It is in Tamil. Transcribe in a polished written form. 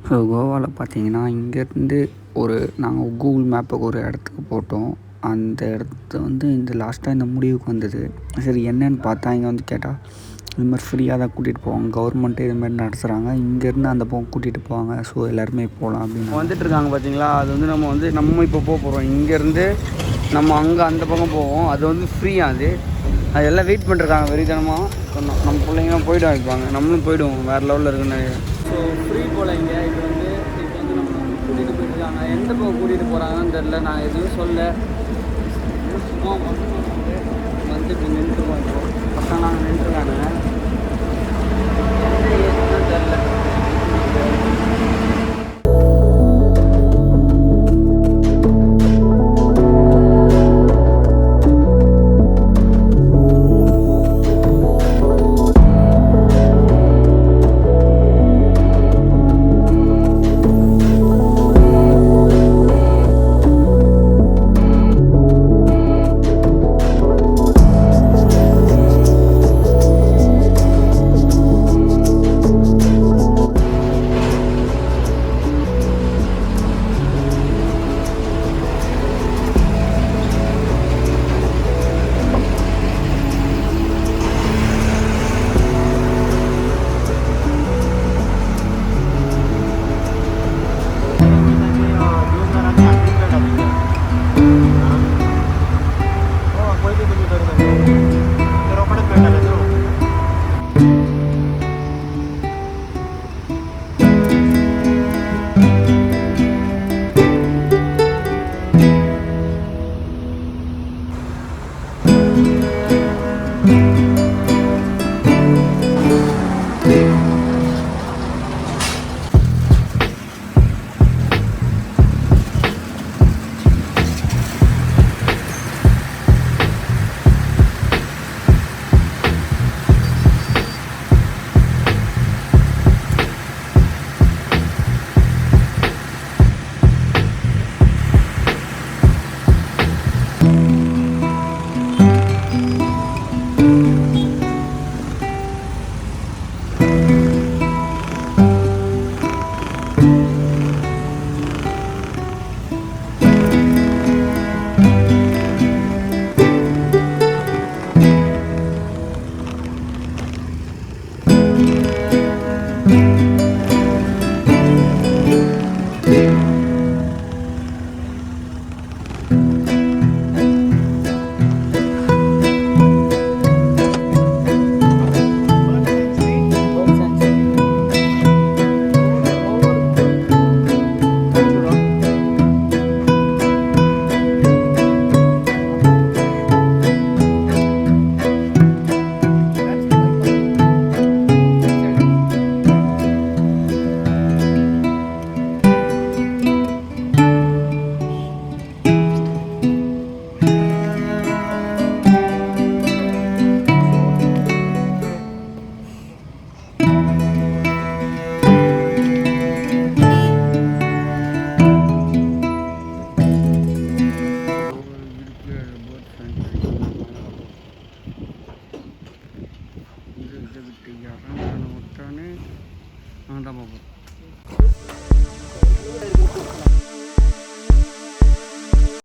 ஸோ கோவாவில் பார்த்தீங்கன்னா இங்கேருந்து நாங்கள் கூகுள் மேப்புக்கு ஒரு இடத்துக்கு போட்டோம். அந்த இடத்த இந்த லாஸ்ட்டாக இந்த முடிவுக்கு வந்தது. சரி என்னன்னு பார்த்தா இங்கே கேட்டால் இது மாதிரி ஃப்ரீயாக தான் கூட்டிகிட்டு போவாங்க, கவர்மெண்ட்டே இது மாதிரி நடத்துகிறாங்க, இங்கேருந்து அந்த பக்கம் கூட்டிகிட்டு போவாங்க, ஸோ எல்லாருமே போகலாம் அப்படின்னு வந்துட்டுருக்காங்க. பார்த்தீங்களா, அது நம்ம இப்போ போக போகிறோம். இங்கேருந்து நம்ம அங்கே அந்த பக்கம் போவோம். அது ஃப்ரீயாக அது எல்லாம் வெயிட் பண்ணிருக்காங்க வெறித்தனமாக. நம்ம பிள்ளைங்களாம் போய்ட்டு வைப்பாங்க, நம்மளும் போய்டுவோம். வேறு லெவலில் இருக்குன்னு. ஸோ ஃப்ரீ போகல இங்கே. இப்போ நம்ம கூட்டிகிட்டு போயிருக்காங்க. எந்த பக்கம் கூட்டிகிட்டு போகிறாங்கன்னு தெரில. நான் எதுவும் சொல்ல சும்மா இப்போ நின்றுருக்கோம். இப்போ பசங்க நாங்கள் நின்றுருக்காங்க.